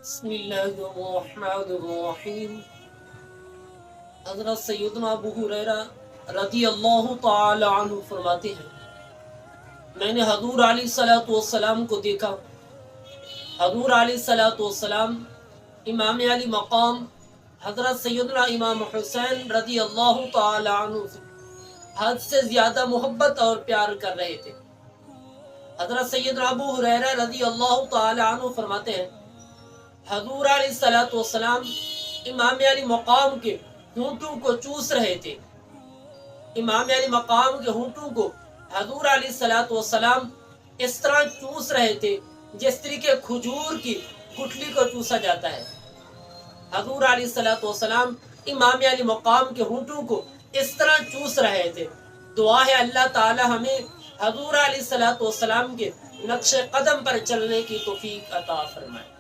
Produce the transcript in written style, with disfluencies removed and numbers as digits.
بسم اللہ الرحمن الرحیم۔ حضرت سیدنا ابو ہریرہ رضی اللہ تعالی عنہ فرماتے ہیں، میں نے حضور علیہ الصلوۃ والسلام کو دیکھا۔ حضور علیہ الصلوۃ والسلام امام علی مقام حضرت سیدنا امام حسین رضی اللہ تعالی عنہ سے حد سے زیادہ محبت اور پیار کر رہے تھے۔ حضرت سیدنا ابو ہریرہ رضی اللہ تعالی عنہ فرماتے ہیں، حضور علیہ الصلوۃ والسلام امام علی مقام کے ہونٹوں کو چوس رہے تھے۔ امام علی مقام کے ہونٹوں کو حضور علیہ الصلوۃ والسلام اس طرح چوس رہے تھے جس طریقے کھجور کی گٹھلی کو چوسا جاتا ہے۔ حضور علیہ الصلوۃ والسلام امام علی مقام کے ہونٹوں کو اس طرح چوس رہے تھے۔ دعا ہے اللہ تعالی ہمیں حضور علیہ الصلوۃ والسلام کے نقش قدم پر چلنے کی توفیق عطا فرمائے۔